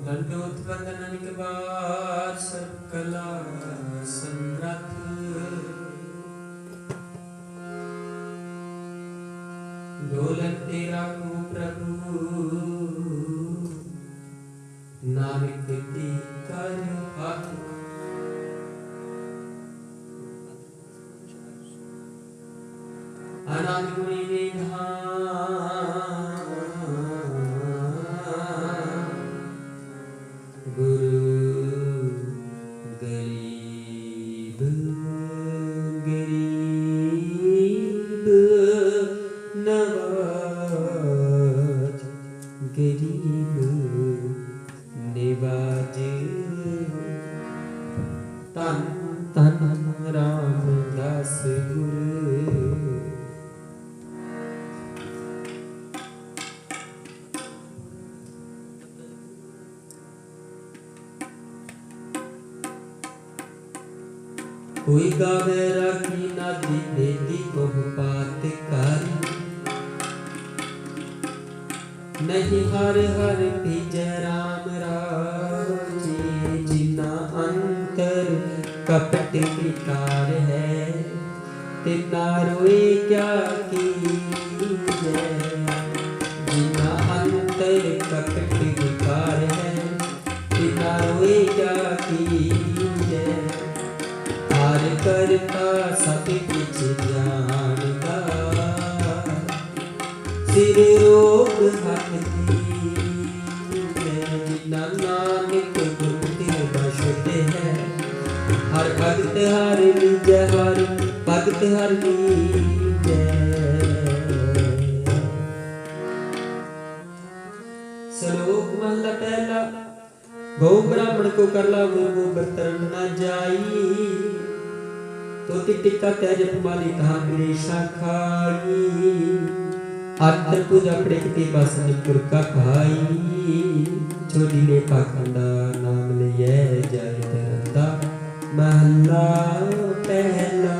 दंडोत वंदन के बाद सर्व कला समर्थ डोलत तेरा को प्रभु नानक दी कर हाथ अनादि गुणी निधान गुरु गरीब गरीब नवाज गरीब निवाज तन तन रामदास गुरु कोई गावे राखी नादी बेदी बहु बात कारी नहीं हर हर पीजय राम राजे जिना अंतर कपट विकार है तिना रोए क्या कीजय जिना अंतर कपट विकार है तिना रोए क्या कीजय हार करता सब कुछ जानता सिर रोग हथ नानक गुरु बशुद्ध है हर भगत हर लीजै हर भगत हर लीजै श्लोक महला पहला गौ ब्राह्मण को करला वो बर्तन न जाई तो टिक्का तेज पुमाली कहा गणेशा खाई आतर पूजा पड़े बस निपुर का खाई छोड़ी ने पाखंडा नाम लिये जाय तरंदा महला पहला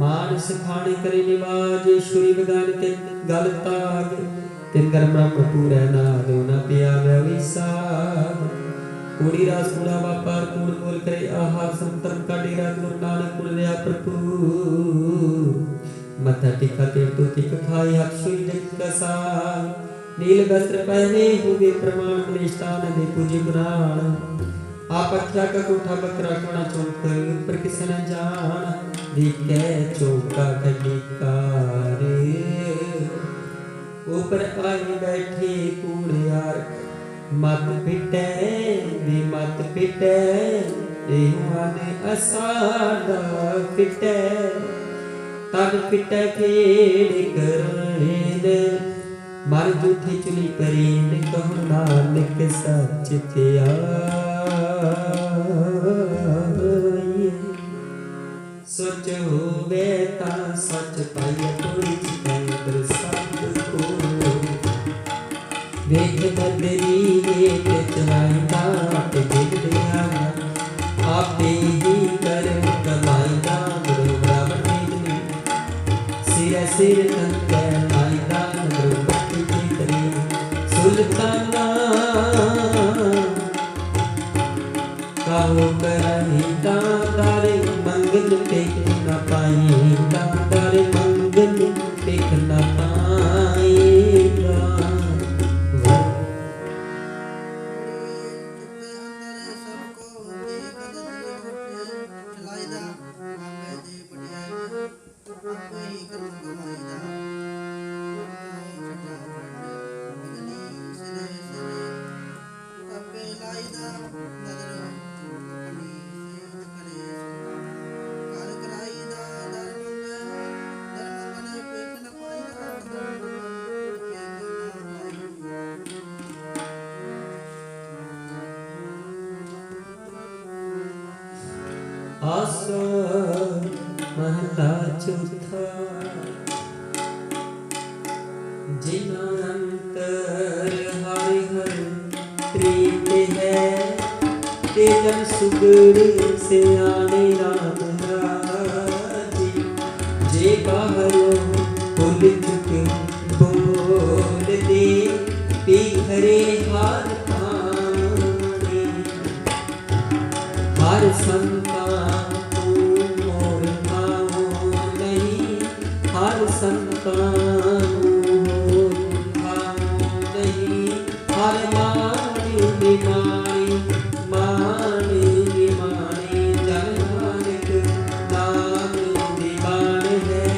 मानस खाने करे निवाज शुरी बगान के गल ताग तिन गर्म पूरा ना दो ना पिया विसाग पूरी रास पूरा व्यापार कूड़ बोल करे आहार संतम का डेरा गुरु नानक कुल दया प्रभु मथा टिका तेल तो टिक खाई हाथ सुई जग कसाई नील वस्त्र पहने हुए प्रमाण निष्ठान दे पूज्य गुणान आप अख्या का कोठा बकरा कोना चौकर ऊपर किसन जान दिखे चौका खटिकार ऊपर आई बैठे कूड़ियार मत पिटे वे मत पिटे देहुआने असादा पिटे तन पिटे खेड़ करेन मर जूठी चुली करेन कहु नानक सच त्याई सोच होवे ता सच पाई कोई चितंद्र सब को वेख बदरी वेख चलाई दाट गिर दिया आपे ही कर कमाई दान गुरु ब्राह्मण मेदनी सिर सिर तंत लाई दान गुरु भक्ति की करी सुल्ताना काहो कराही दादारे मंगल टेक न पाई दादारे मंगल टेक न पाएगा आसा महला चौथा जिना अंतर हरि हर प्रीत है तेजन सुगड़ से आने राम राजी जे बाहरों भूल चुके बोल दे खरे हार पानी हर संता तू मोर भाओ नहीं हर संता मोर भाओ नहीं हर मानी निमानी मानी निमानी जन नानक नाम दीवान है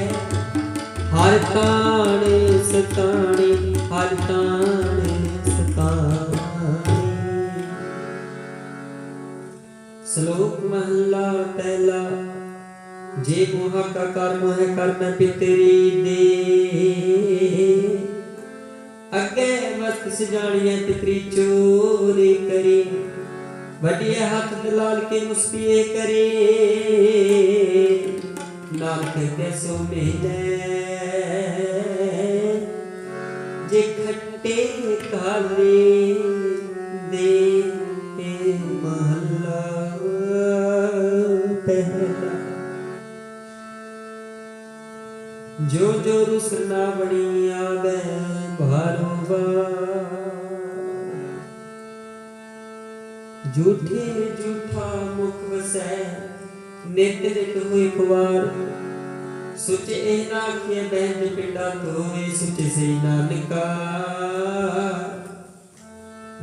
हर ताने सताने हर ताने सताने। श्लोक महला पहला जे मोहा का कर्म है कर्म पितरी दे अगे मस्त सजानिया पितरी चोरी करी वडिया हाथ दलाल के मुस्पिए करे नानक कैसो मिले जे खट्टे काले दे महला पहला। जो जो रुसना बड़ी आवे बारोबार झूठे झूठा मुख वसै नित नित हुई खुवार सुचे एना के बहन पिंडा धोए सुचे से नानका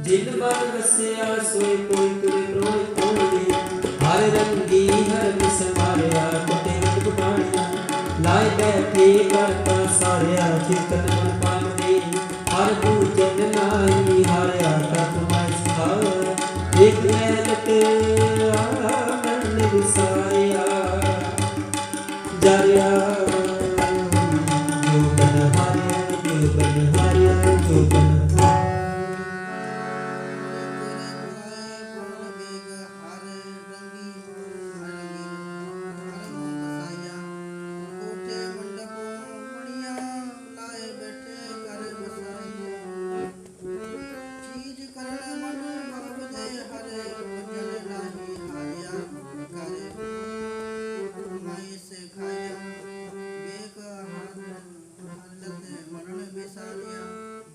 जिन मन वसया सोए कोई तुरे रोए कोई हर रंगी हर मिसमारिया कोटे रंग पानिया लाए बैठे करता सारिया चितन मन पावने हर पूजन नाई हर आका तुम्हारी सिखाया एक लैलत आनंद विसाया जारिया जो बन हारिया जो बन हारिया जो बन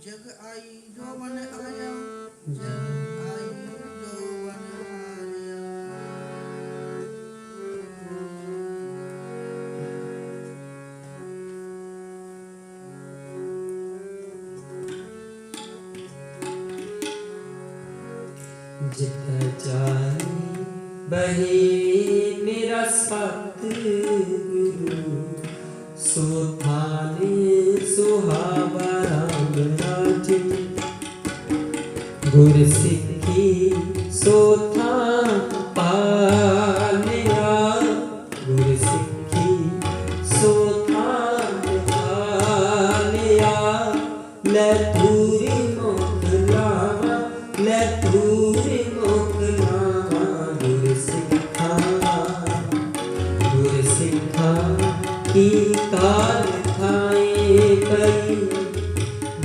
जग आई जो मन आया जग आई जो मन हारिया। जित जाए बहे मेरा सतगुरु सो थाने सुहावा राम राज गुर सिखी सो था पालिया गुर सिखी सो था पालिया ले पूरी मुख लावा ले पूरी मुख लावा गुर सिखा की कार खाए कई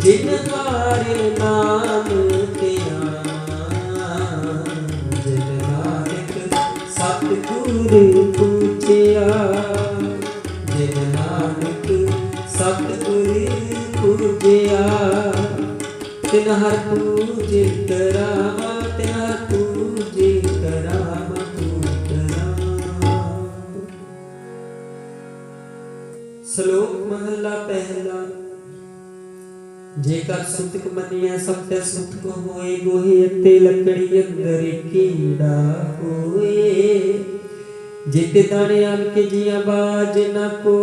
जिन हार नाम तेरा जिन नानक सतगुर पूजिया जिन नानक सतगुर पूजिया तिन हर पूज करावा तिन हर पूज करावा श्लोक महला पहला जेकर सुतक मनिया सब ते सुतक होए गोहे अते लकड़ी अंदर कीड़ा होए जिते दाने आन के जिया बाज न को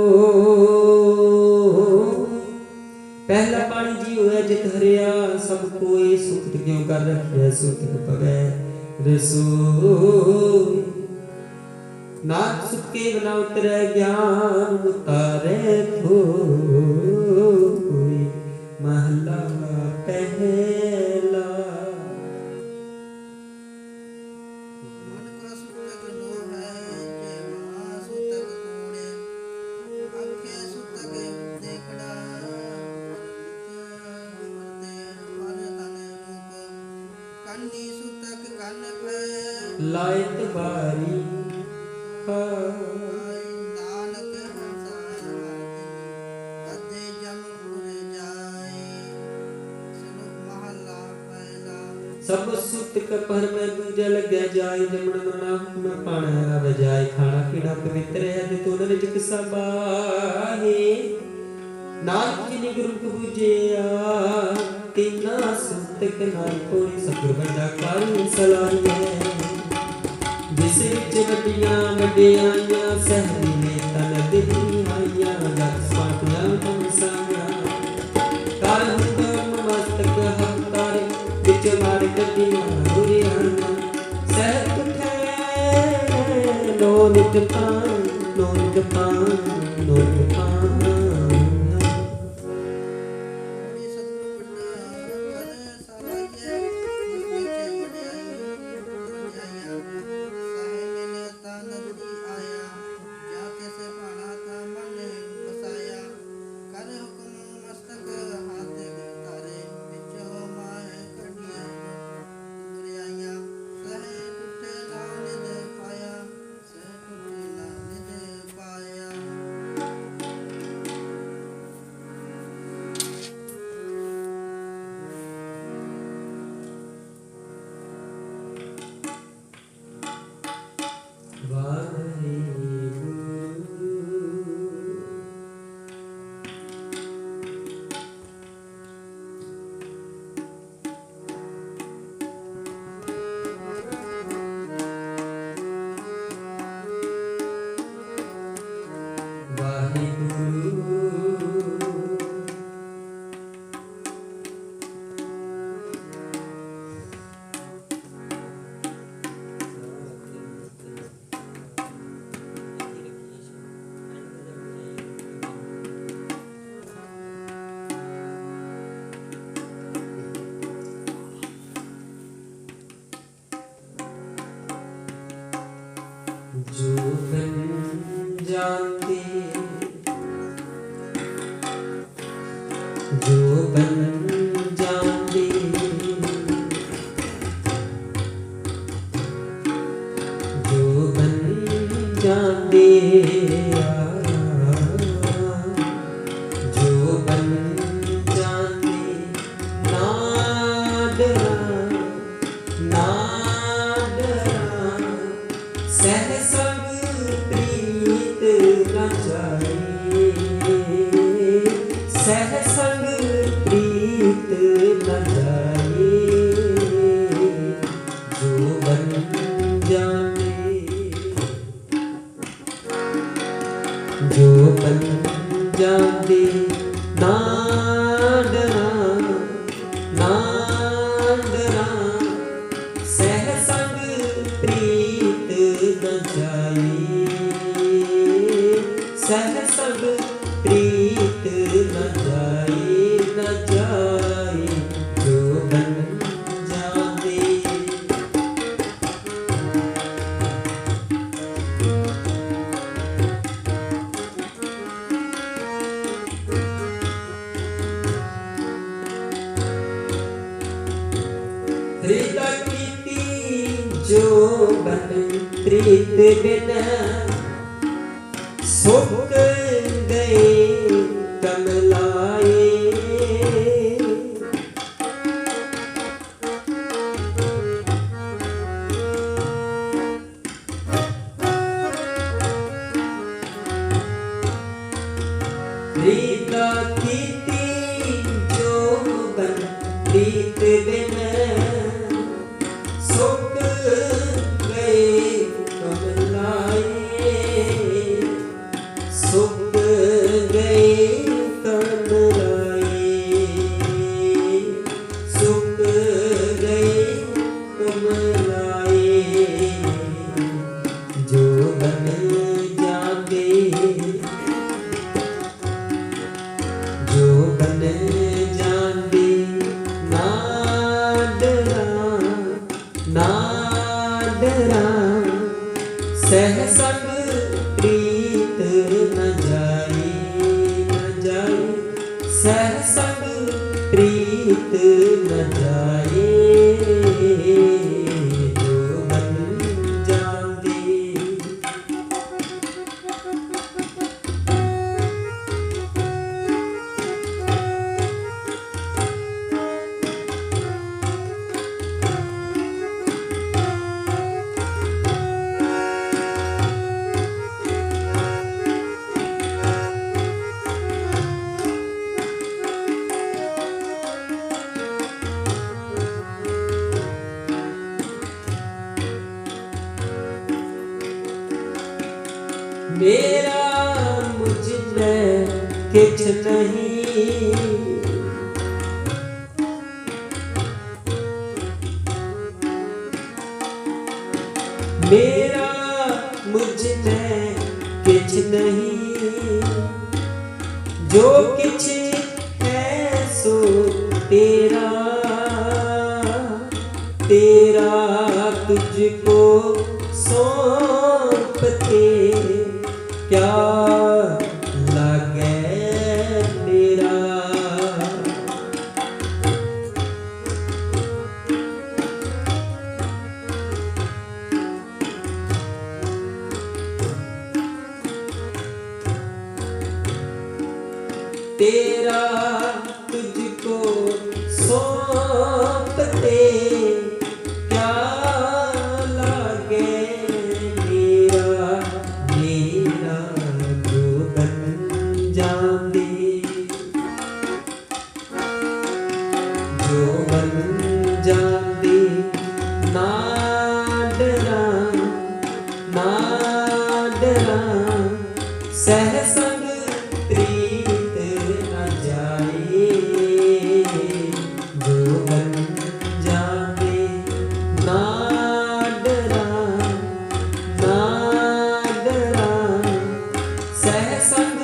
पहला पानी जी होया जित हरिया सब कोई सुतक क्यों कर रखिया सुतक पवे रसोई नाथ सुख के बिना उतरे ज्ञान उतारे कोई महला पहला। मन का सुतक लो है जे महा सुतक कूड़े आंखें सुतक देखड़ा मरते मन तन रूप कन्नी सुतक कन पे लायत बारी नानक अदे जमपुर जाए। श्लोक महला सुत कपर में दूजा लग्या जाए जमन मना हुक्म पाना रव जाए खाना पीना पवित्र है ते तुन रिजक सबाहे नानक जी ने गुरु कबूजिया तिना सुत कनाई कोई सतगुर बंदा काली सलाहिए जिस विच वड्डियां वड्डियाइयां सहरी ने तन दिली आइयां जग स्वातियां तमसाइयां कर हुकम मस्तक हतारे विच मार गड्डियां हुरियां सहर उठे नो नित पान नो नित पान नो नित पान ਬੜੀ ਸਤਿਗੁਰੂ ਵੱਡਾ ਕਰ ਸਲਾਹੀਏ ਜਿਸ ਵਿੱਚ ਵਡਿਆਈਆਂ ਸਹਿ ਮਿਲੇ ਤਾਂ ਨਦੀ ਆਇਆ ਜਾ ਕਿਸੇ ਭਾਣਾ ਤਾਂ ਮਨ ਵਸਾਇਆ ਕਰ ਹੁਕਮ ਮਸਤਕ ਹੱਥ ਤਾਰੇ ਵਿੱਚੋਂ ਮਾਏ ਕੱਢੀਆਂ ਦੁਰਿਆਈਆਂ ਸਹਿ ਟੁੱਟੇ ਨਾ ਨਿਦ ਪਾਇਆ ਸਹਿ ਟੁੱਟੇ ਨਾ ਨਿਦ ਪਾਇਆ जो बन जानते जो बन जानते जो बन जानते जो बन जानते ना डरा ना डरा सह संग प्रीत न जाए सह संग प्रीत न जाए जो बन जाने जो बन जाते ना डरा ना डरा सह संग प्रीत न जाए सह संग प्रीत न जाए जो बन जाते हृदय कीती जो बन प्रीत बिन सुख गए कमलाए हृदय कीती जो बन प्रीत बिन सुख गए कमलाए सुख गए कमलाए सुख गए कमलाए जो बन जाते जो बन जाते ना डरा ना डरा सह संग प्रीत न जाए सह संग प्रीत न जाए जो बन जाते मेरा मुझ में किछ नहीं। मेरा मुझ में किछ नहीं, जो किछ है सो तेरा। तेरा तुझको सौंपते क्या लगे मेरा। तेरा तुझको सौंपते क्या लागे मेरा। मेरा जो बन जांदे, जो बन जांदे ना डरा, ना डरा सह संग प्रीत न जाए। जो बन जांदे ना डरा, ना डरा सह संग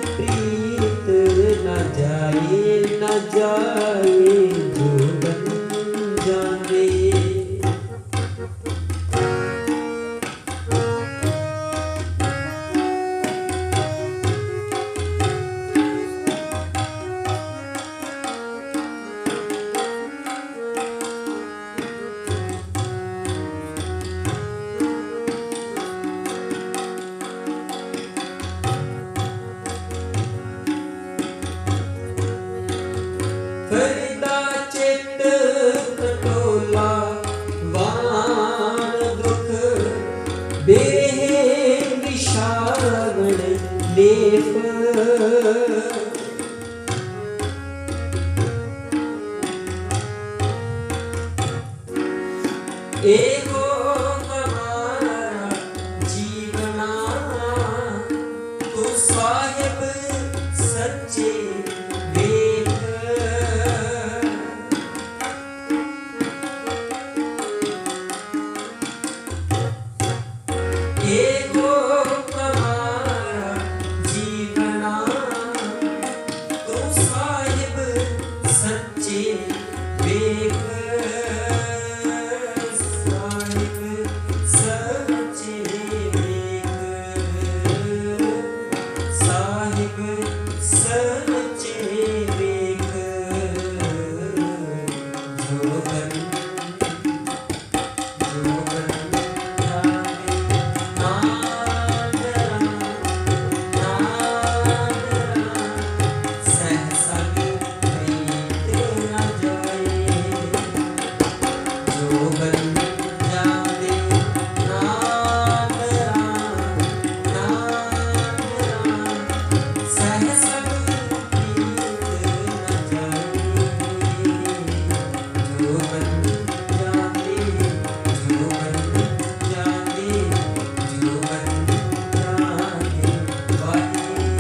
प्रीत न जाए, न जाए। जो बन जांदे फरीदा चित खटोला वान दुख बेहे विषावण लेप। एको हमारा जीवना तो साहिब सच्चे वेद। एको हमारा जीवना तो साहिब सच्चे वेद। साहिब सच्चे वेद, साहिब सच्चे वेद। जो बन जावे ना डरा, ना डरा सह संग प्रीत न जाए। जो बन जावे ना डरा, ना डरा सह संग प्रीत न जाए। जो बन जावे, जो बन जावे, जो बन जावे वाहिगुरू।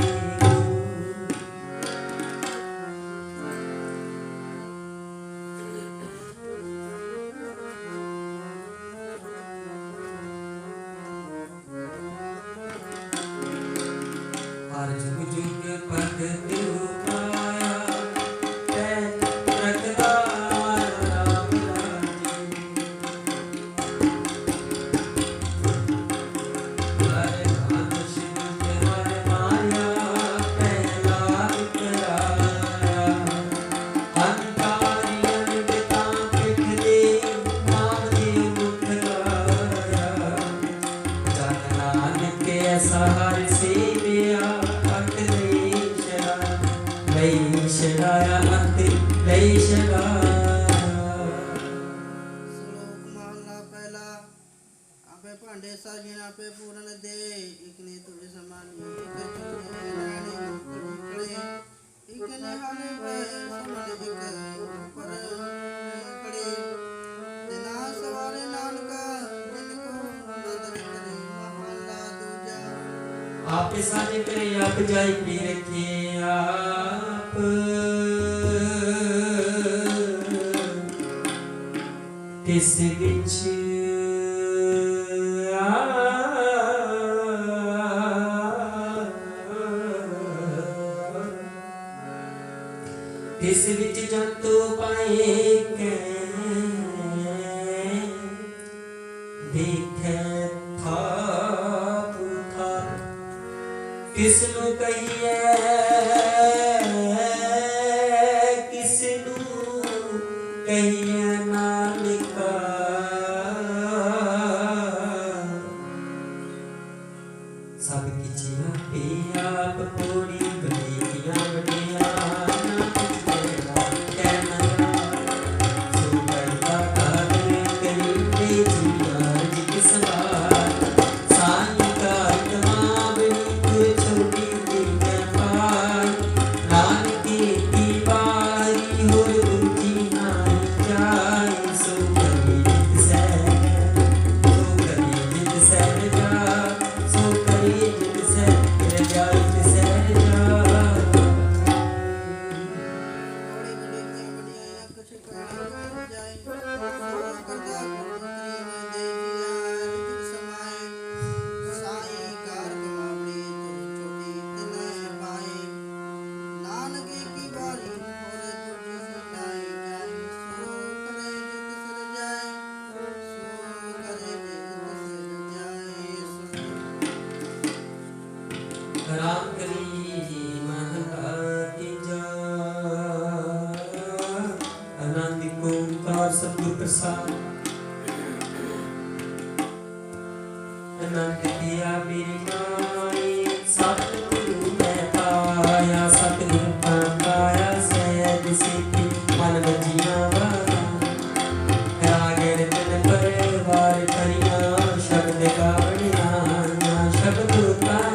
हर जुग जुग भगत पाया, तैन रखदार राम राजे। हर धनुष युद्ध हर माया, प्रहलाद कराया। अंतारी अनबिता पिठ दे, नाम दे मुख लाया। जन नानक ऐसा हर सेविया, अंत नहीं शरा, नहीं शराया अंत नहीं शराया। श्लोक महला पहला। आपे भांडे साजिन आपे पूरन दे, इकने तुझ समानी एक चुने नैने मुखड़ी खड़े। इकने हाने पे समन एक पर खड़े। दिना सवारे नानका जिनको नदर करे। महला दूजा। आपे साजे करे आप जाई पी रखे आप तिस विच तिस विच जंतु पाए के देखे था था किसनु कहिए किसनु कहिए नानका सब किचिया पे आप पूरी बड़िया बड़िया राम करी महला की जा आनंद को ओंकार सतगुर प्रसाद आनंद दिया मेरी माई सतगुरु मैं पाया सतगुरु पाया सैद सिद्धि मन बजिया वाला रागे तन परिवार करिया शब्द गावणिया शब्द का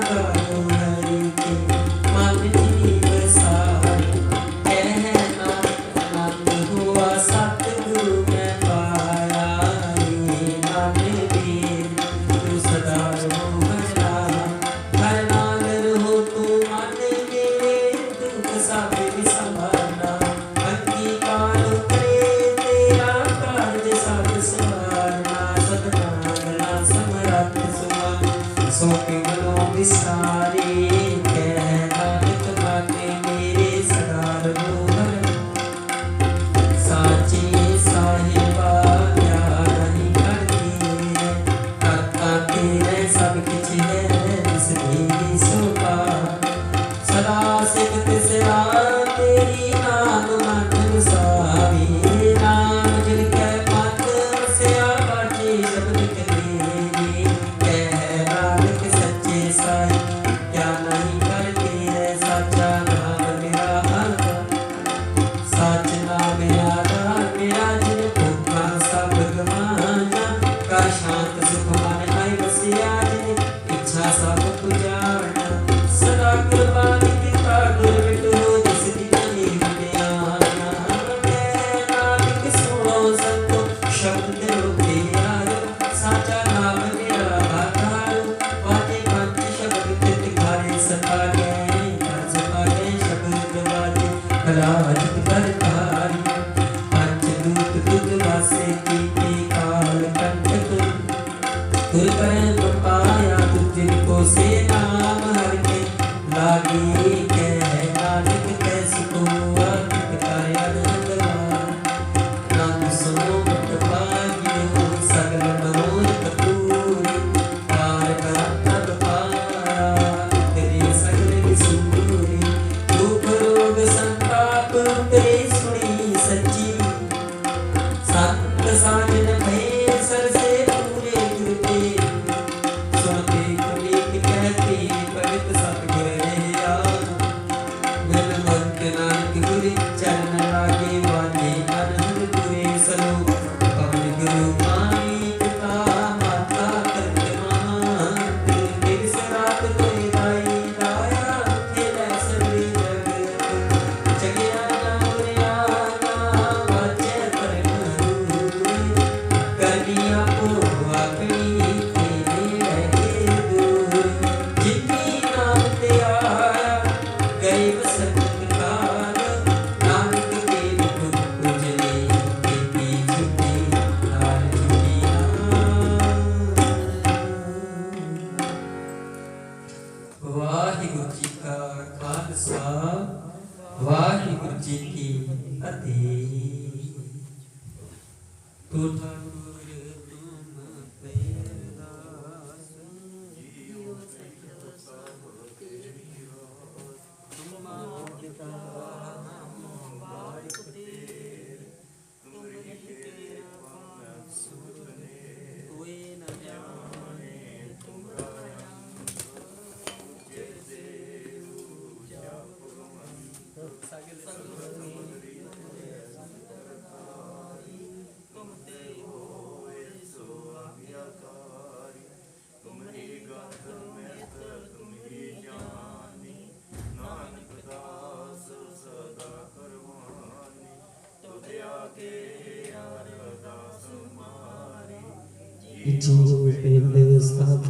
जीव पिंड सब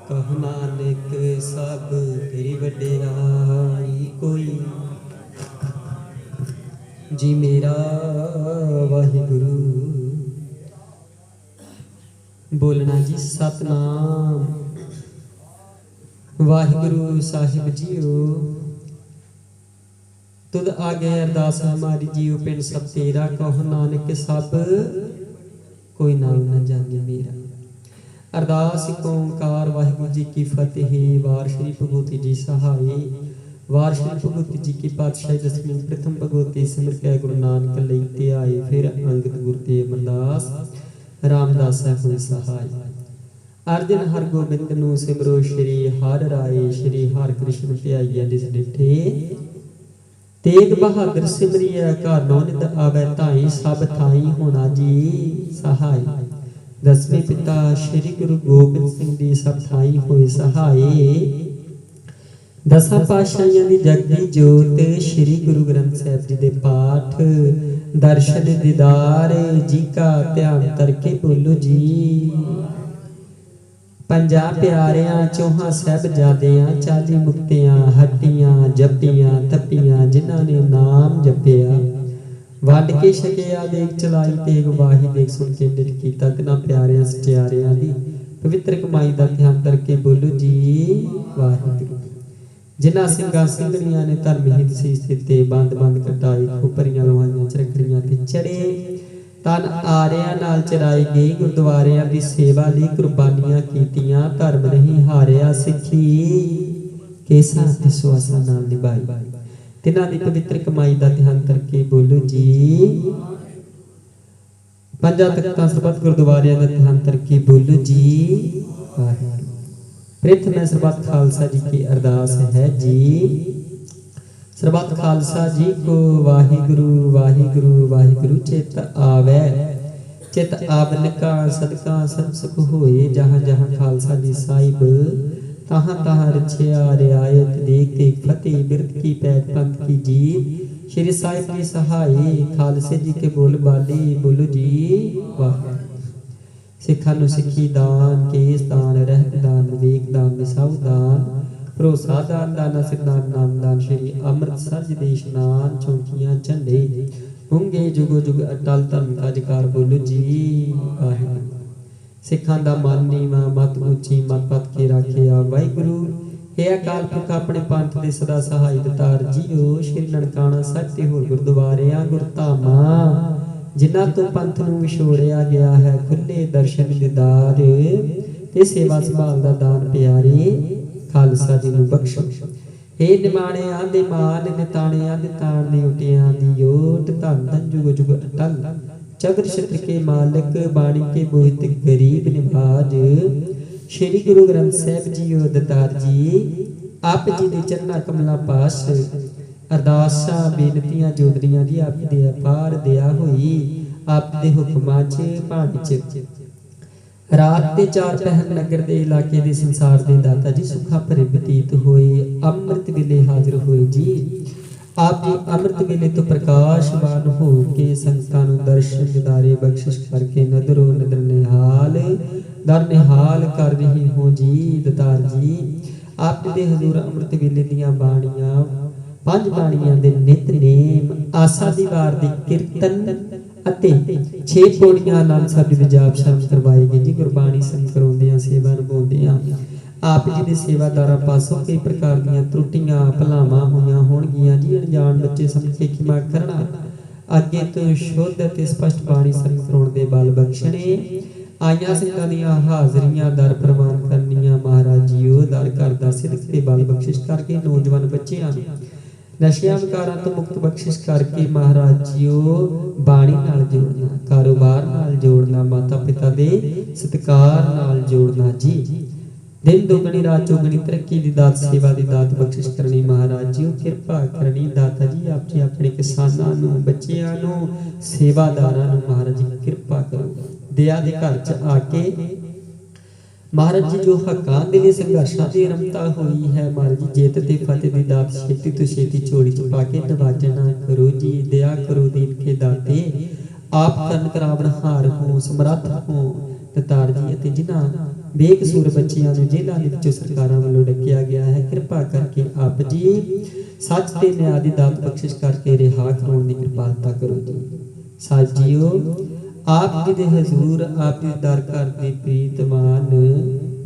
कह नानक सब तेरी वडेराई कोई जी मेरा वाहिगुरु। बोलना जी सतनाम वाहिगुरु साहिब जीओ। तुद आगे अरदास हमारी जीव पिंड सब तेरा कहो नानक सब कोई नाम न जाने मेरा। अरदास एक ओंकार वाहिगुरु जी की फतेह। वार श्री भगवती जी सहाय। वार श्री भगवती जी की पातशाही दसवीं प्रथम भगवती सिमर कै गुरु नानक लईते आए। फिर अंगद गुरुदेव अमरदास रामदास हुई सहाय। अर्जन हर गोबिंद नु सिमरो श्री हर राय। श्री हर कृष्ण ध्याइया जिस डिठे तेग बहादुर सिमरिया का नौनिद आवे ताई सब थाई होना जी सहाय। दसवें पिता श्री गुरु गोबिंद सिंह जी सब थाई होए सहाय। दसा पातशाहियां दी जगदी जोत श्री गुरु ग्रंथ साहिब जी दे पाठ दर्शन दीदार जी का ध्यान करके बोलो जी। पंजा प्यारियां चौहां साहिबजादियां 40 मुक्तियां हट्टियां जपियां तपियां जिन्हां ने नाम जपिया वड के छकिया देख चलाई तेग वाही देख सुन के निज कीता तिन्हां प्यारियां सचियारियां दी पवित्र कमाई दा ध्यान करके बोलो जी वाहिगुरू। जिन्हां सिंगां सिंगड़ियां ने धर्म हित सीस दिते बंद बंद कटाई खोपरियां लवाइयां चरखड़ियां ते चढ़े तन आरियां नाल चराई गई गुरुद्वारियां दी सेवा लई कुर्बानियां कीतियां धर्म नहीं हारिया सिੱਖੀ केसा ते सुआसा नाल निभाई। तिन्हां दी पवित्र कमाई दा ध्यान करके बोलो जी। पंजा तख्तां सरबत गुरुद्वारियां दा ध्यान करके बोलो जी। प्रथम सरबत खालसा जी की अरदास है जी। सरबत खालसा जी को वाहिगुरु वाहिगुरु वाहिगुरु चित आवे। चित आवन का सदका सब सुख होए। जहाँ जहाँ खालसा जी साहिब तहाँ तहाँ रछिया रियायत देख देख फतेह बिरत की पैठ पंथ की जीत। श्री साहिब जी सहाय खालसे जी के बोल बाले बोलो जी वाह। सिखा नु सिखी दान केस दान रहत दान विवेक दान मिसाऊ दान भरोसा दान दाना सिद्धान नाम दान। श्री अमृतसर जी दे इशनान चौकियां झंडे होंगे जुगो जुग अटल धर्म का जकार बोलो जी वाहिगुरू। सिखां दा मन नीवा मत ऊंची मत पत के राखिया वाहिगुरू। हे अकाल पुरख अपने पंथ दे सदा सहाय दतार जीओ। श्री ननकाना साहिब ते होर गुरुद्वारियां गुरधामां जिन्हां तो पंथ नूं विछोड़िया गया है खुले दर्शन दीदार ते सेवा संभाल दा दान प्यारे खालसा जी नूं बख्शो। हे निमाणे आंदे मान निताणे आंदे ताण ने उटियां दी ओट धन धन जुग जुग अटल चक्र छत्र के मालिक बाणी के बोहित गरीब निवाज। श्री गुरु ग्रंथ साहिब जी ओ दतार जी आप जी दे चरना कमला पास अरदासा बेनतियां जोदरियां दी आप दे अपार दया होई। आप दे हुक्मां च भांड च रात के 4 पहर नगर दे इलाके दे संसार दे दाता जी सुखा भरे बतीत होए। अमृत वेले हाजिर होए जी। आप जी अमृत वेले तो प्रकाशवान हो के संतां नूं दर्शन दिदारे बख्शिश करके नदरो नदर निहाल दर निहाल कर रही हो जी दतार जी। आप दे हजूर अमृत वेले दियां बाणियां 5 बाणियां दे नितनेम आसा दी वार दी कीर्तन ਅਤੇ 6 ਪੌੜੀਆਂ ਆਨੰਦ ਸਾਹਿਬ ਜੀ ਦੇ ਜਾਪ ਸ਼ਰਮ ਕਰਵਾਏ ਗਏ ਜੀ। ਗੁਰਬਾਣੀ ਸੰਗ ਕਰਾਉਂਦਿਆਂ ਸੇਵਾ ਨਿਭਾਉਂਦਿਆਂ ਆਪ ਜੀ ਦੇ ਸੇਵਾਦਾਰਾਂ ਪਾਸੋਂ ਕਈ ਪ੍ਰਕਾਰ ਦੀਆਂ ਤਰੁੱਟੀਆਂ ਭਲਾਵਾਂ ਹੋਈਆਂ ਹੋਣਗੀਆਂ ਜੀ। ਅਣਜਾਣ ਬੱਚੇ ਸਮਝ ਕੇ ਖਿਮਾ ਕਰਨਾ ਅੱਗੇ ਤੋਂ ਸ਼ੁੱਧ ਅਤੇ ਸਪਸ਼ਟ ਬਾਣੀ ਸੰਗ ਕਰਾਉਣ ਦੇ ਬਲ ਬਖਸ਼ਣੇ। ਆਈਆਂ ਸਿੰਘਾਂ ਦੀਆਂ ਹਾਜ਼ਰੀਆਂ ਦਰ ਪ੍ਰਵਾਨ ਕਰਨੀਆਂ ਮਹਾਰਾਜ ਜੀਓ। ਦਰ ਘਰ ਦਾ ਸਿਦਕ ਤੇ ਬਲ ਬਖਸ਼ਿਸ਼ ਕਰਕੇ ਨੌਜਵਾਨ ਬੱਚਿਆਂ ਨੂੰ नशिया विकारां तो मुक्त बख्शिश करके महाराज जीओ बाणी नाल जोड़ना कारोबार नाल जोड़ना माता पिता दे सत्कार नाल जोड़ना जी। दिन दुगनी रात चौगनी तरक्की दी दात सेवा दी दात बख्शिश करनी महाराज जीओ किरपा करनी दाता जी। आप जी अपने किसानां नूं बच्चियां नूं सेवादारां नूं महाराज जी किरपा करो। दया दे घर च आके महाराज जी जो हकां दे लई संघर्षां दी आरंभता हुई है महाराज जी जित ते फतेह दी दात छेती तो छेती झोली च पा के नवाजना करो जी। दया करो दीन के दाते आप ਕਰਨ ਕਰਾਵਨਹਾਰ ਹੋ ਸਮਰੱਥ ਹੋ ਦਤਾਰ ਜੀ ਅਤੇ ਜਿਨ੍ਹਾਂ ਬੇਕਸੂਰ ਬੱਚਿਆਂ ਨੂੰ ਜੇਲ੍ਹਾਂ ਦੇ ਵਿੱਚੋਂ ਸਰਕਾਰਾਂ ਵੱਲੋਂ ਡੱਕਿਆ ਗਿਆ ਹੈ ਕਿਰਪਾ ਕਰਕੇ ਆਪ ਜੀ ਸੱਚ ਤੇ ਨਿਆਂ ਦੀ ਦਾਤ ਬਖਸ਼ਿਸ਼ ਕਰਕੇ ਰਿਹਾ ਕਰਾਉਣ ਦੀ ਕਿਰਪਾਲਤਾ ਕਰੋ ਜੀ। ਸਾਧ ਜੀਓ ਆਪ ਜੀ ਦੇ ਹਜ਼ੂਰ ਆਪ ਦੇ ਦਰ ਘਰ ਦੀ ਪ੍ਰੀਤਮਾਨ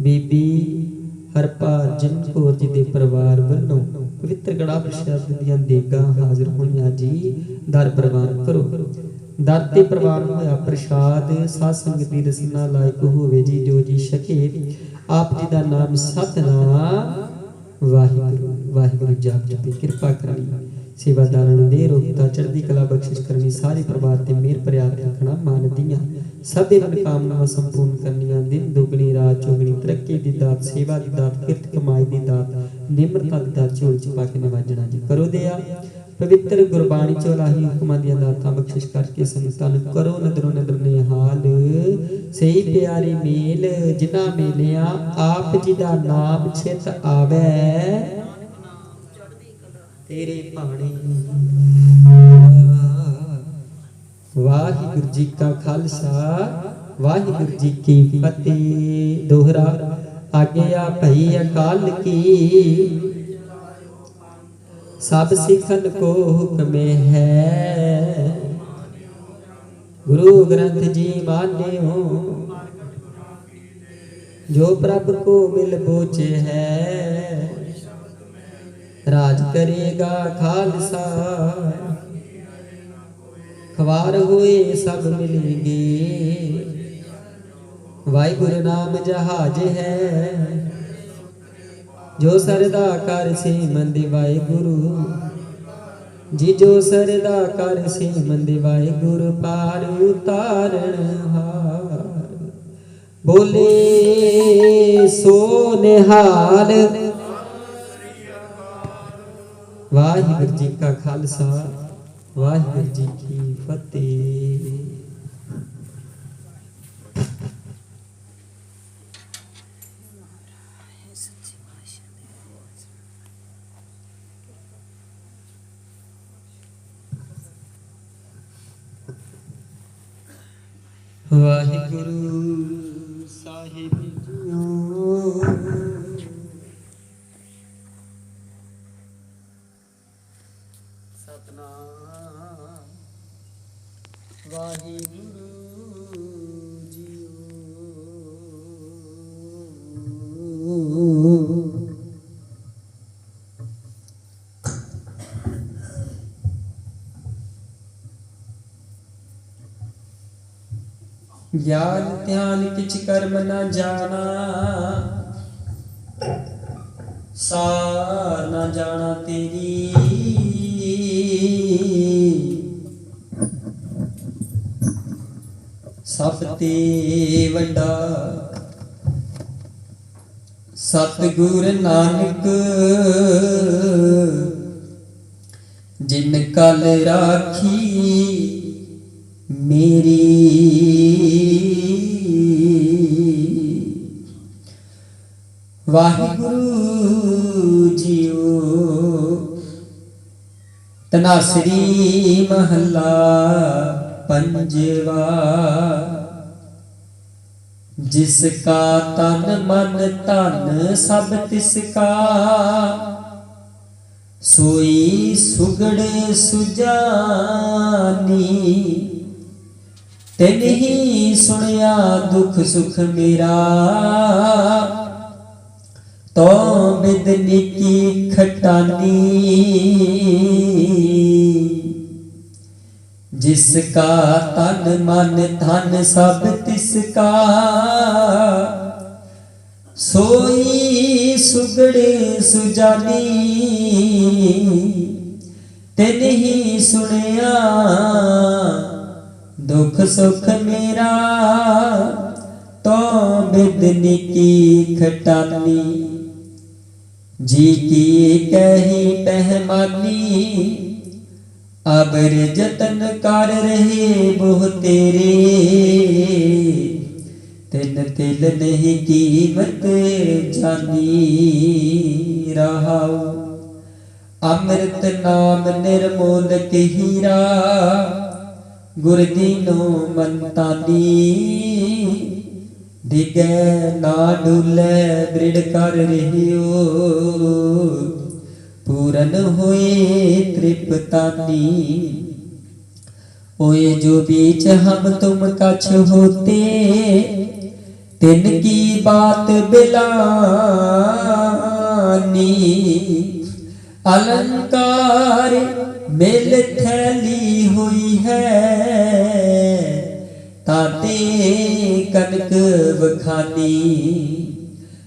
ਬੀਬੀ ਹਰਭਜਨ ਕੌਰ ਜੀ ਦੇ ਪਰਿਵਾਰ ਵੱਲੋਂ ਪਵਿੱਤਰ ਕੜਾ ਪ੍ਰਸ਼ਾਦ ਦੀਆਂ ਦੇਗਾਂ ਹਾਜ਼ਰ ਹੋਈਆਂ ਜੀ। ਦਰ ਪ੍ਰਵਾਨ ਕਰੋ। ਦਰ ਤੇ ਪ੍ਰਵਾਨ ਹੋਇਆ ਪ੍ਰਸ਼ਾਦ ਸਾਧ ਸੰਗਤ ਦੀ ਰਸਨਾ ਲਾਇਕ ਹੋਵੇ ਜੀ। ਜੋ ਜੀ ਛਕੇ ਆਪ ਜੀ ਦਾ ਨਾਮ ਸਤਨਾਮ ਵਾਹਿਗੁਰੂ ਵਾਹਿਗੁਰੂ ਜਾਪ ਜਪੇ। ਕਿਰਪਾ ਕਰਨੀ ਸੇਵਾਦਾਰਾਂ ਨੂੰ ਦੇ ਰੋਗਤਾ ਚੜ੍ਹਦੀ ਕਲਾ ਬਖਸ਼ਿਸ਼ ਕਰਨੀ। ਸਾਰੇ ਪਰਿਵਾਰ ਤੇ ਮਿਹਰ ਭਰਿਆ ਰੱਖਣਾ। ਮਾਨਦੀਆਂ ਸਭੇ ਮਨੋਕਾਮਨਾਵਾਂ ਸੰਪੂਰਨ ਕਰਨੀਆਂ। ਦਿਨ ਦੁਗਣੀ ਰਾਤ ਚੌਗਣੀ ਤਰੱਕੀ ਦੀ ਦਾਤ ਸੇਵਾ ਦੀ ਦਾਤ ਕਿਰਤ ਕਮਾਈ ਦੀ ਦਾਤ ਨਿਮਰਤਾ ਦੀ ਦਾਤ ਝੋਲੀ ਚ ਪਾ ਕੇ ਨਿਵਾਜਣਾ ਜੀ। ਕਰੋ ਦਿਆ ਪਵਿੱਤਰ ਗੁਰਬਾਣੀ ਚੋਂ ਲਾਹੀ ਹੁਕਮਾਂ ਦੀਆਂ ਦਾਤਾਂ ਬਖਸ਼ਿਸ਼ ਕਰਕੇ ਸੰਗਤਾਂ ਨੂੰ ਕਰੋ ਨਦਰੋਂ ਨਦਰ ਨਿਹਾਲ। ਸਹੀ ਪਿਆਰੇ ਮੇਲ ਜਿਨ੍ਹਾਂ ਮੇਲਿਆਂ ਆਪ ਜੀ ਦਾ ਨਾਮ ਚਿਤ ਆਵੇ ਤੇਰੇ ਭਾਣੇ। ਵਾਹਿਗੁਰੂ ਜੀ ਕਾ ਖਾਲਸਾ ਵਾਹਿਗੁਰੂ ਜੀ ਕੀ ਫਤਿਹ। ਦੋਹਰਾ ਆਗਿਆ ਭਈ ਅਕਾਲ ਕੀ सब सिखन को हुक्म है। गुरु ग्रंथ जी मान्यो जो प्रभ को मिल बोचे है। राज करेगा खालसा खवार हुए सब मिलेंगे। वाहिगुरु नाम जहाज है जो सरदा कर से मंदे वाहिगुरु जी। जो सरदा कर से मंदे वाहिगुरु पार उतारण हार। बोले सो निहाल। वाहिगुरु जी का खालसा वाहिगुरु जी की फतेह। वाहिगुरु साहिब जीओ सतनाम वाहिगुरु जीओ। ज्ञान ध्यान किछ कर्म न जाना सार न जाना तेरी। सब ते वड्डा सतगुर नानक जिन कल राखी मेरी। वाहिगुरु जीओ तनासरी महला पंजवा। जिसका तन मन धन सब तिसका सोई सुगड़ सुजानी। तिन ही सुनिया दुख सुख मेरा तो बिदनी की खटानी। जिसका तन मन धन सब तिसका सोई सुगड़े सुजानी। तिन ही सुनिया दुख सुख मेरा तो बिदनी की खटानी। जी की कही पहमानी अबर जतन कर रहे बोह तेरे। तिन तिल नहीं कीमत जानी रहाओ। अमृत नाम निर्मोलक हीरा गुर दीनो मनतानी दिगै ना डुलै दृढ़ कर रहियो पूरन होए तृप्तानी ओए जो बीच हम तुम कछ होते तिन की बात बिलानी अलंकार मिल थैली हुई है ताते कनक बखानी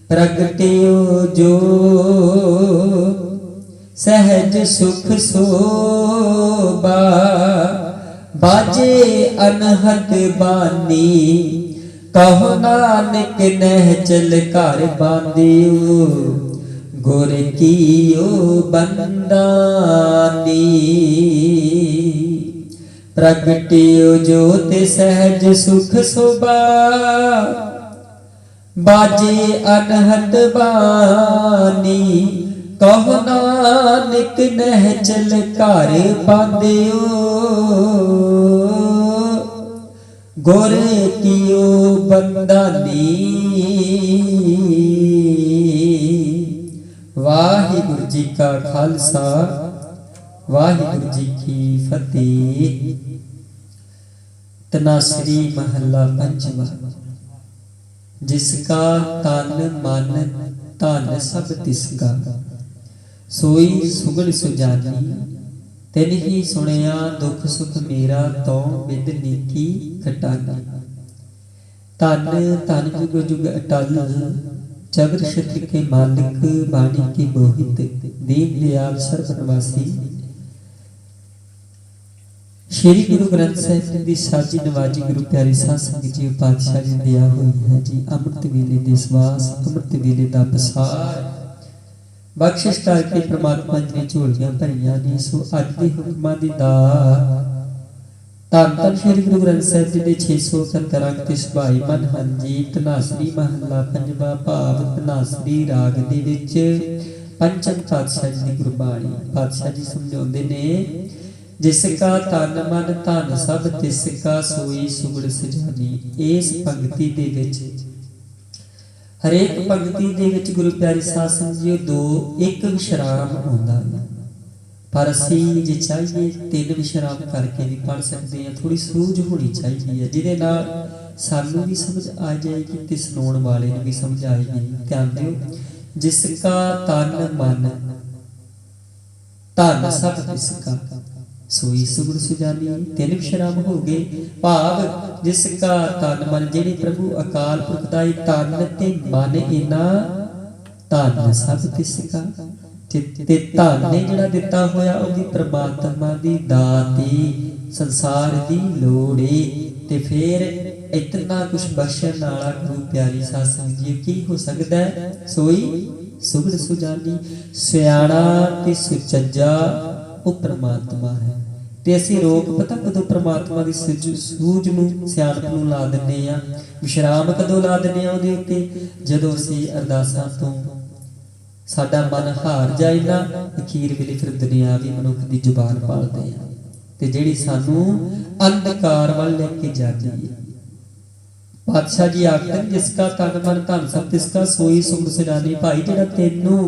प्रगट्यो जो सहज सुख सोबा बाजे अनहद बानी कहो नानक नह चल घर बांधियो गुर कीयो बंदानी प्रगट्यो ज्योत सहज सुख सोबा बाजे अनहद बानी कहो नानक नह चल घर बांधियो गुर कीयो बंदानी। वाहिगुरु जी का खालसा वाहिगुरु जी की फतेह। तनासरी महला पंचवा। जिसका तन मन धन सब तिसका सोई सुगड़ सुजानी तिन ही सुनिया दुख सुख मेरा तो विद नीकी खटानी। धन धन जुग जुग अटल चबर क्षेत्र के मालिक वाणी के मोहित दीन दयाल सर्वनवासी श्री गुरु ग्रंथ साहिब जी की साजी नवाजी गुरु प्यारे साध संगत जी पातशाह जी दिया हुई है जी। अमृत वेले दे सवास अमृत वेले दा पसार बख्शिश करके परमात्मा जी ने झोलियां भरियां ने। सो अज दे हुक्मां दी दात धन धन श्री गुरु ग्रंथ साहिब जी दे 671 अंक ते सुभाई मन हन जी। धनासरी महला पंजवा भाव धनासरी राग दे विच पंचम पातशाह जी दी गुरबाणी। पातशाह जी समझाउंदे ने जिसका तन मन धन सब तिसका सोई सुगड़ सजानी। इस पंक्ति दे विच हरेक पंक्ति दे विच गुरु प्यारे साध संगत जी दो एक विश्राम आउंदा है पर असी जे चाहिए तीन विश्राम करके भी पढ़ सकते हैं। थोड़ी सूझ होनी चाहिए है जिहदे नाल सानू भी समझ आ जाएगी ते सुनाउण वाले नूं भी समझ आएगी। ध्यान दिओ जिसका तन मन धन सब तिसका सोई सुगड़ सुजानी। तीन विश्राम हो गए भाव जिसका तन मन जेड़े प्रभु अकाल पुरख दा तन ते मन इना धन सब तिसका ते धन ने जिहड़ा दिता होया ओदी परमात्मा दी दाती संसार दी लोड़े ते फिर इतना कुछ बख्शण वाला गुरु प्यारी साध संगत जी की हो सकदा है। सोई सुगड़ सुजानी सियाणा ते सुचज्जा ਉਹ परमात्मा है ते असीं रोक पता कदों परमात्मा दी सूझ नूं सियाणप नूं ला दिंदे आ। विश्राम कदों ला दिंदे आ ਉਹਦੇ ਉੱਤੇ ਜਦੋਂ ਅਸੀਂ ਅਰਦਾਸਾਂ ਤੋਂ ਸਾਡਾ ਮਨ ਹਾਰ ਜਾਏ ਨਾ ਅਖੀਰ ਵੇਲੇ ਫਿਰ ਦੁਨਿਆਵੀ ਮਨੁੱਖ ਦੀ ਜ਼ੁਬਾਨ ਪਾਲਦੇ ਆ ਤੇ ਜਿਹੜੀ ਸਾਨੂੰ ਅੰਧਕਾਰ ਵੱਲ ਲੈ ਕੇ ਜਾਂਦੀ ਹੈ। ਪਾਤਸ਼ਾਹ ਜੀ ਆਖਦੇ ਜਿਸਕਾ ਤਨ ਮਨ ਧਨ ਸਭ ਤਿਸਕਾ ਸੋਈ ਸੁਖ ਸਜਾਨੀ। ਭਾਈ ਜਿਹੜਾ ਤੈਨੂੰ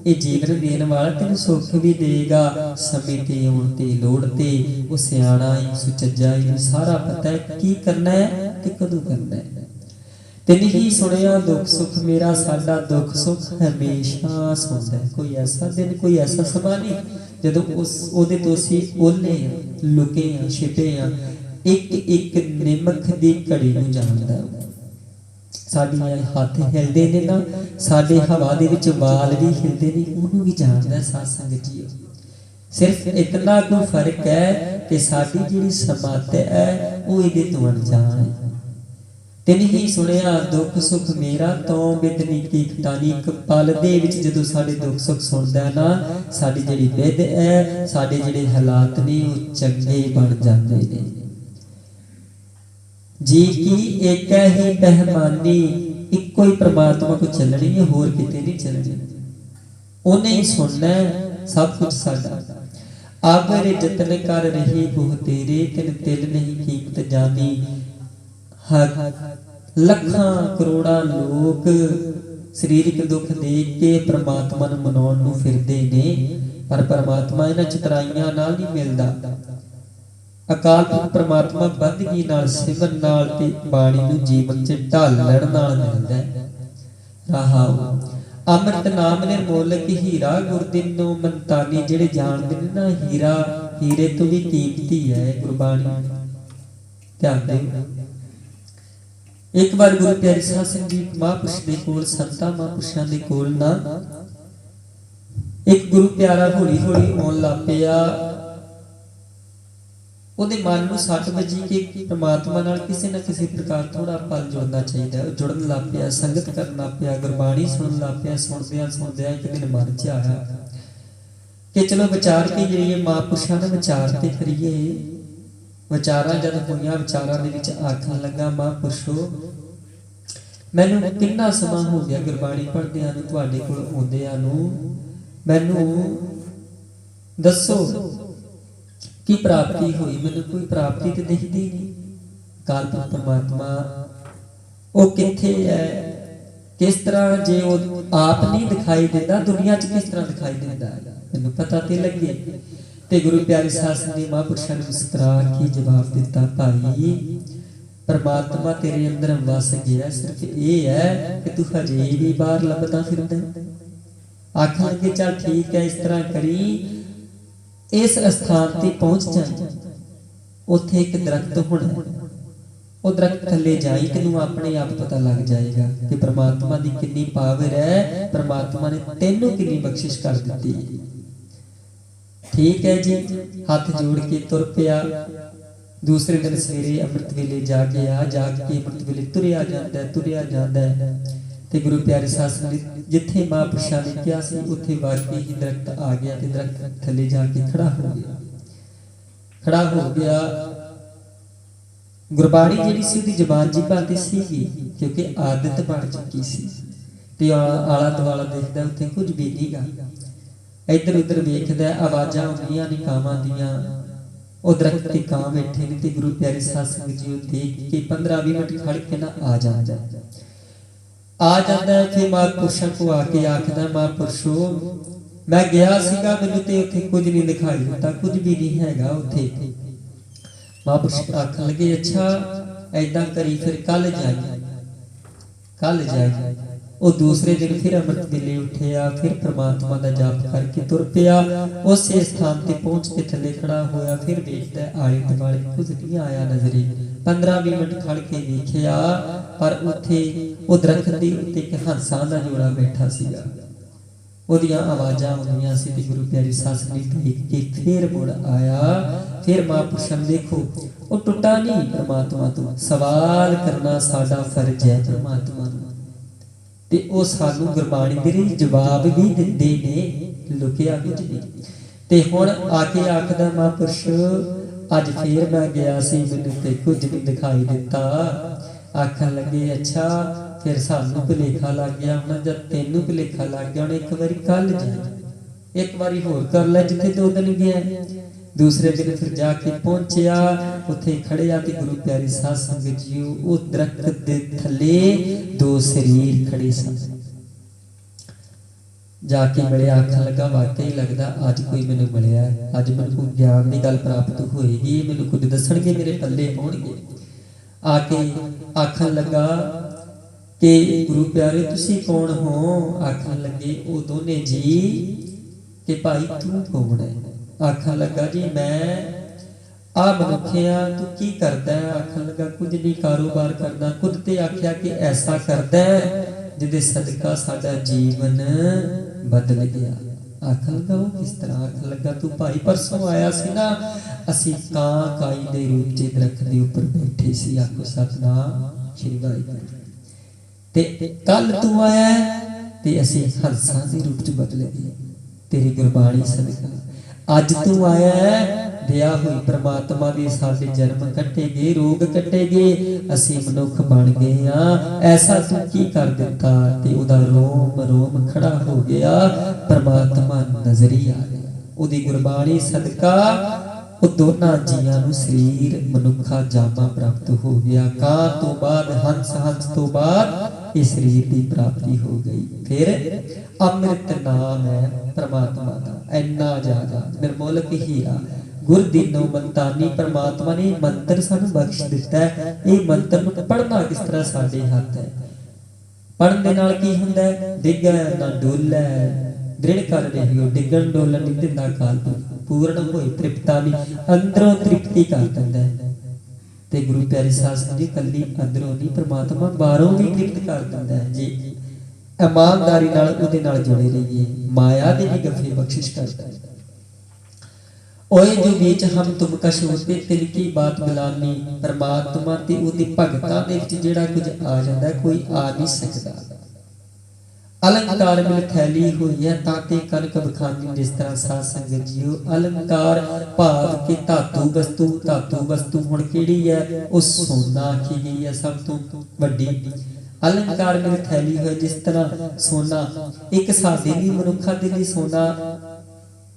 ਇਹ ਜੀਵਨ ਦੇਣ ਵਾਲਾ ਤੈਨੂੰ ਸੁੱਖ ਵੀ ਦੇਗਾ ਸਮੇਂ ਤੇ ਆਉਣ ਤੇ ਲੋੜ ਤੇ ਉਹ ਸਿਆਣਾ ਹੀ ਸੁਚੱਜਾ ਹੀ ਸਾਰਾ ਪਤਾ ਹੈ ਕੀ ਕਰਨਾ ਹੈ ਤੇ ਕਦੋਂ ਕਰਨਾ ਹੈ। ਤਿਨ ਹੀ ਸੁਣਿਆ ਦੁੱਖ ਸੁੱਖ ਮੇਰਾ ਸਾਡਾ ਦੁੱਖ ਸੁੱਖ ਹਮੇਸ਼ਾ ਸੁਣਦਾ ਹੈ। ਕੋਈ ਐਸਾ ਦਿਨ ਕੋਈ ਐਸਾ ਸਮਾਂ ਨਹੀਂ ਜਦੋਂ ਉਹਦੇ ਤੋਂ ਅਸੀਂ ਓਲੇ ਆ ਲੁਕੇ ਆ ਛਿਪੇ ਆ। ਇੱਕ ਇੱਕ ਨਿਮਖ ਦੀ ਘੜੀ ਨੂੰ ਜਾਣਦਾ ਸਾਡੀਆਂ ਹੱਥ ਹਿਲਦੇ ਨੇ ਨਾ ਸਾਡੇ ਹਵਾ ਦੇ ਵਿੱਚ ਵਾਲ ਵੀ ਹਿਲਦੇ ਨੇ ਉਹਨੂੰ ਵੀ ਜਾਣਦਾ ਸਾਧ ਸੰਗਤ ਜੀ। ਸਿਰਫ ਇਤਨਾ ਕੁ ਫਰਕ ਹੈ ਕਿ ਸਾਡੀ ਜਿਹੜੀ ਸਮਤ ਹੈ ਉਹ ਇਹਦੇ ਤੋਂ ਅਣਜਾਣ ਹੈ। ਤਿਨ ਹੀ ਸੁਣਿਆ ਦੁੱਖ ਸੁੱਖ ਮੇਰਾ ਤੋਂ ਬਿਦ ਨੀਕੀ ਖਟਾਨੀ। ਇੱਕ ਪਲ ਦੇ ਵਿੱਚ ਜਦੋਂ ਸਾਡੇ ਦੁੱਖ ਸੁੱਖ ਸੁਣਦਾ ਨਾ ਸਾਡੀ ਜਿਹੜੀ ਬਿਦ ਹੈ ਸਾਡੇ ਜਿਹੜੇ ਹਾਲਾਤ ਨੇ ਉਹ ਚੰਗੇ ਬਣ ਜਾਂਦੇ ਨੇ। जी की एक ही बेहमानी इको ही परमात्मा को चलनी है होर किते नहीं चलनी। उन्हें ही सुनना है सब कुछ साडा आगरे जतन कर रही गुह तेरे तिन तिल नहीं कीमत जानी। लखां करोड़ां लोग सरीरक दुख देख के परमात्मा नूं मनाउण नूं फिरदे ने, पर परमात्मा इन्हां चतराइयां नाल नहीं मिलदा। अकाल पुरख परमात्मा बंदगी नाल सिमरन नाल ते बाणी नूं जीवन च ढालण नाल मिलदा है। रहाओ अमृत नाम निर्मोलक हीरा गुरदिनो मनतानी। जिहड़े जाणदे ने ना हीरा हीरे तो भी कीमती है गुरबाणी। ध्यान देओ। एक बार गुरु प्यारे साध संगत महापुरुष दे कोल संतां महापुरुषां दे कोल ना एक गुरु प्यारा हौली हौली आउण लग पिया। ਉਹਦੇ ਮਨ ਨੂੰ ਸੱਟ ਵੱਜੀ ਕਿ ਪ੍ਰਮਾਤਮਾ ਨਾਲ ਕਿਸੇ ਨਾ ਕਿਸੇ ਪ੍ਰਕਾਰ ਥੋੜਾ ਪਲ ਜੁੜਨਾ ਚਾਹੀਦਾ। ਉਹ ਜੁੜਨ ਲੱਗ ਪਿਆ, ਸੰਗਤ ਕਰਨ ਲੱਗ ਪਿਆ, ਗੁਰਬਾਣੀ ਸੁਣਨ ਲੱਗ ਪਿਆ। ਸੁਣਦਿਆਂ ਸੁਣਦਿਆਂ ਇੱਕ ਦਿਨ ਮਨ 'ਚ ਆਇਆ ਕਿ ਚਲੋ ਵਿਚਾਰ ਕੇ ਜਿਹੜੀਏ ਮਹਾਂਪੁਰਸ਼ਾਂ ਨਾਲ ਵਿਚਾਰ ਤੇ ਕਰੀਏ। ਵਿਚਾਰਾਂ ਜਦ ਹੋਈਆਂ, ਵਿਚਾਰਾਂ ਦੇ ਵਿੱਚ ਆਖਣ ਲੱਗਾ, ਮਹਾਂਪੁਰਸ਼ੋ ਮੈਨੂੰ ਕਿੰਨਾ ਸਮਾਂ ਹੋ ਗਿਆ ਗੁਰਬਾਣੀ ਪੜ੍ਹਦਿਆਂ ਨੂੰ, ਤੁਹਾਡੇ ਕੋਲ ਆਉਂਦਿਆਂ ਨੂੰ। ਮੈਨੂੰ ਦੱਸੋ की प्राप्ति हुई? मैनू कोई प्राप्ति तो दिखती नहीं। काल पुरख परमात्मा वो किथे है, किस तरह जे वो आप नहीं दिखाई देता, दुनिया च किस तरह दिखाई देता है, मैनू पता तो लगे। ते गुरु प्यारे साध संगत महापुरुषां ने मुस्कुरा के जवाब दिता, भाई परमात्मा तेरे अंदर वस गया, सिर्फ ये है कि तू हजे भी बाहर लभदा फिरदा। आखन लगे चल ठीक है, इस तरह करी, इस स्थान ते पहुंच जाए, उत्थे एक दरख्त होना, वो दरख्त थले जाई, तेनू अपने आप पता लग जाएगा कि परमात्मा दी कितनी पावर है, परमात्मा ने तेनू कितनी बख्शिश कर दी। ठीक है जी, हाथ जोड़ के तुर पिया। दूसरे दिन सवेरे अमृत वेले जाग के अमृत वेले तुरिया जांदा है। ते गुरु प्यारे साध संगत जिथे महापुरुषां ने कहा सी उत्थे वाकई ही दरख्त आ गया ते दरख्त थले जाके खड़ा हो गया। गुरबाणी जिहड़ी सी उहदी जबान जी भाती सीगी, क्योंकि आदत बन चुकी सी। ते आला दुआला देखदा उत्थे कुछ भी नहींगा, इधर उधर वेखदा, आवाज़ां आउंदियां ने कावां दियां, ਉਹ दरख्त ते कां बैठे ने। ते गुरु प्यारे साध संगत जी देख के 15-20 मिनट खड़ के ना आ जाता है। फिर महापुरुषों को आके आखदा, महापुरुषो मैं गया सीगा, मैनू ते उत्थे कुछ नहीं दिखाई दिता, कुछ भी नहीं हैगा उत्थे। महापुरुष आखन लगे, अच्छा ऐदां करी, फिर कल जाए। वो दूसरे दिन फिर अमृत वेले उठिया, फिर परमात्मा का जाप करके तुर पिया। उस स्थान ते पहुंच के थले खड़ा होया, फिर देखता है आले दुआले कुछ नहीं आया नजरे। 15-20 मिनट खड़ के देखिया, पर उत्थे वो दरख्त दे उत्ते एक हंसां दा जोड़ा बैठा सीगा, ओदियां आवाज़ां आउंदियां सी। ते गुरु प्यारे साध संगत देख के फिर मुड़ आया। फिर महापुरुषां देखो वो टुटा नहीं परमात्मा तो, सवाल करना साडा फर्ज है परमात्मा नूं, ते ओ सानू गुरबाणी दे जवाब भी दिंदे ने, लुकिया कुछ नहीं। ते हुण आके आखदा, महापुरुष अज फिर मैं गया सी, मैनू ते कुछ नहीं दिखाई दिता। आखन लगे, अच्छा फिर सानू भुलेखा लग गया। हुण जब तेनू भुलेखा लग गया, हुण एक बारी कल जा, एक बारी होर कर ले जिथे 2 दिन गया। दूसरे दिन फिर जाके पहुंचिया, उत्थे खड़िया ते गुरु प्यारे साध संगत जी उस दरख्त दे थले 2 शरीर खड़े सन। जाके मिले, आखन लगा, वाकई लगता अज कोई मैनू मिलिया, अज मैनू कोई ज्ञान की गल प्राप्त होएगी, मैनू कुछ दसणगे, मेरे पल्ले पाउणगे। आके आखन लगा कि गुरु प्यारे तुसी कौन हो? आखन लगे वो दोने जी कि भाई तू कौन है? आखन लगा, जी मैं आ मनुखिया, तू की करदा है? आखन लगा, कुछ नहीं, कारोबार करना। खुद ते आख्या कि ऐसा करदा है जिहदे सदका साडा जीवन बदल गया। आखन लगा, वो किस तरह? आखन लगा, तू भाई परसों आया सी ना, असीं कां काई दे रूप च दरख्त दे उपर बैठे सी। आखो सतनाम श्री वाहिगुरू। ते कल तू आया ते असीं हंसां दे रूप च बदल गए तेरी गुरबाणी सदका। अज तू आया है, दया हुई परमात्मा दी, साडे जन्म कटे गए, रोग कटे गए, असीं मनुख बन गए हां। ऐसा तू की कर दिता? ते उहदा रोम रोम खड़ा हो गया, परमात्मा नजरी आ गया। ਉਹਦੀ ਗੁਰਬਾਣੀ ਸਦਕਾ ਉਹ ਦੋਨਾਂ ਜੀਆਂ ਨੂੰ ਸਰੀਰ ਮਨੁੱਖਾ ਜਾਮਾ ਪ੍ਰਾਪਤ ਹੋ ਗਿਆ। ਕਾਂ ਤੋਂ ਬਾਅਦ ਹੰਸ, ਹੰਸ ਤੋਂ ਬਾਅਦ ਇਹ ਸਰੀਰ ਦੀ ਪ੍ਰਾਪਤੀ ਹੋ ਗਈ। ਫਿਰ ਅੰਮ੍ਰਿਤ ਨਾਮ ਹੈ ਪ੍ਰਮਾਤਮਾ ਦਾ ਇੰਨਾ ਜ਼ਿਆਦਾ ਨਿਰਮੋਲਕ ਹੀਰਾ। ਗੁਰ ਦੀਨੋ ਮੰਤਾਨੀ, ਪ੍ਰਮਾਤਮਾ ਨੇ ਮੰਤਰ ਸਾਨੂੰ ਬਖਸ਼ ਦਿੱਤਾ ਹੈ। ਇਹ ਮੰਤਰ ਨੂੰ ਪੜ੍ਹਨਾ ਕਿਸ ਤਰ੍ਹਾਂ ਸਾਡੇ ਹੱਥ ਹੈ। ਪੜ੍ਹਨ ਦੇ ਨਾਲ ਕੀ ਹੁੰਦਾ ਹੈ? ਡਿੱਗੈ ਨਾ ਡੋਲੈ ਦ੍ਰਿੜ ਕਰ ਰਹਿਓ, ਡਿੱਗਣ ਡੋਲਣ ਨਹੀਂ ਦਿੰਦਾ ਕਾਲ ਪੂਰਨ ਹੋਏ ਤ੍ਰਿਪਤਾ ਵੀ, ਅੰਦਰੋਂ ਤ੍ਰਿਪਤੀ ਕਰ ਦਿੰਦਾ ਹੈ। ਤੇ ਗੁਰੂ ਪਿਆਰੇ ਸਾਧ ਸੰਗਤ ਜੀ ਕੱਲੀ ਅੰਦਰੋਂ ਨਹੀਂ, ਪ੍ਰਮਾਤਮਾ ਬਾਹਰੋਂ ਵੀ ਤ੍ਰਿਪਤ ਕਰ ਦਿੰਦਾ ਹੈ ਜੀ ਇਮਾਨਦਾਰੀ ਨਾਲ ਉਹਦੇ ਨਾਲ ਜੁੜੇ ਰਹੀਏ। ਮਾਇਆ ਦੇ ਵੀ ਗੱਫੇ ਬਖਸ਼ਿਸ਼ ਕਰਦਾ ਹੈ। ओए जो बीच हम तुम कश होते तिल की बात मिलानी, परमात्मा ते उहदी भगतां दे विच जिहड़ा कुछ आ जांदा कोई आ नहीं सकदा। अलंकार मिल थैली हुई है ताते कनक बखानी, जिस तरह साध संगत जीओ अलंकार भाव के धातु वस्तु हुण किहड़ी है? उस सोना आखी गई है सब तो वड्डी। अलंकार मिल थैली हुई, जिस तरह सोना एक साडे लई मनुक्खां दे लई सोना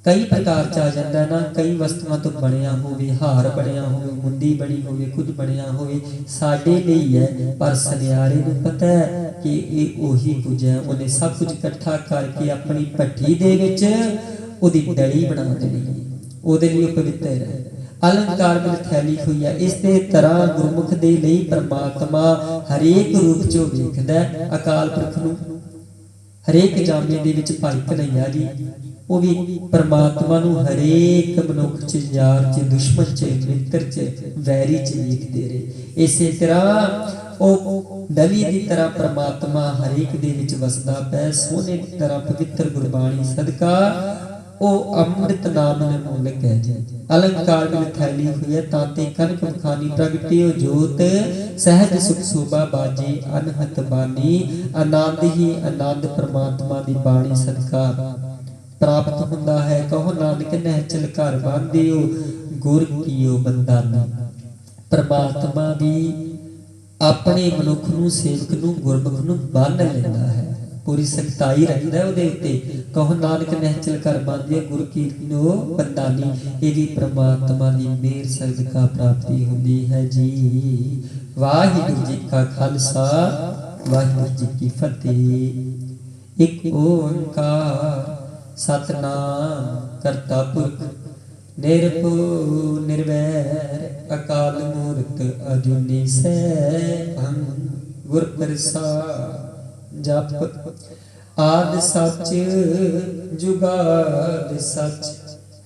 कई प्रकार च आ जाता है ना, कई वस्तुओं तो बनया होवे, हार बनया होवे, मुंदी बनी होवे, कुछ बनया होवे साडे लई है, पर सनियारे नूं पता है कि ये ओही कुछ है। उन्हें सब कुछ इकट्ठा करके अपनी भट्ठी दे विच ओदी डली बना देनी, ओदे लई पवित्र है। अलंकार में थैली हुई है। इस तरह गुरमुख दे लई परमात्मा हरेक रूप चो वेखदा है। अकाल पुरख नूं हरेक जामे दे विच भाई कन्हैया जी वो भी परमात्मा नूं हरेक मनुख च, यार च, दुश्मन च, मित्र च, वैरी च वेखदे रहे। इस तरह वो डली की तरह परमात्मा हरेक दे विच वसदा पै। सोने की तरह पवित्र गुरबाणी सदका ओ अमृत नाम निर्मोलक है जी। अलंकार में थैली हुई है ताते कनक बखानी, प्रगटियो जोत सहज सुख शोभा बाजी, अनहत बानी आनंद ही आनंद परमात्मा दी बाणी सदका प्राप्त हुंदा है। कहो नानक नहचल घर बांधियो, गुर कीओ बंदाना। परमात्मा भी अपने मनुख नूं, सेवक नूं, गुरमुख नूं बंध लैंदा है, पूरी सख्ताई रखदा है उहदे उत्ते। कहो नानक नहचल घर बांधियो, गुर कीओ बंदानी। ये भी परमात्मा दी मेहर सदका प्राप्ति हुंदी है जी। वाहिगुरू जी का खालसा, वाहिगुरू जी की फतेह। एक ओंकार सतनाम करता पुरख निरभउ निर्वैर, अकाल मूरत अजूनी सैभं गुर प्रसाद। जप आदि सच जुगाद सच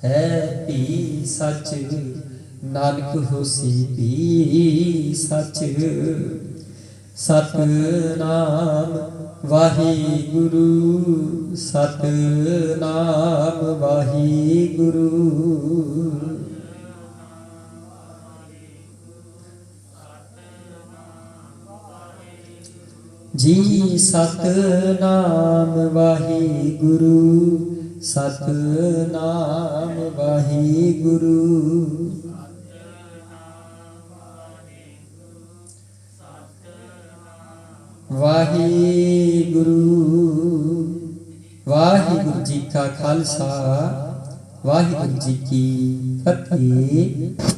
है भी सच, नानक होसी भी सच। सतनाम वाहिगुरु, सतनाम वाहिगुरु। जी सतनाम वाहिगुरु, सतनाम वाहिगुरु। वाहिगुरु वाहिगुरु जी का खालसा, वाहिगुरु जी की फतेह।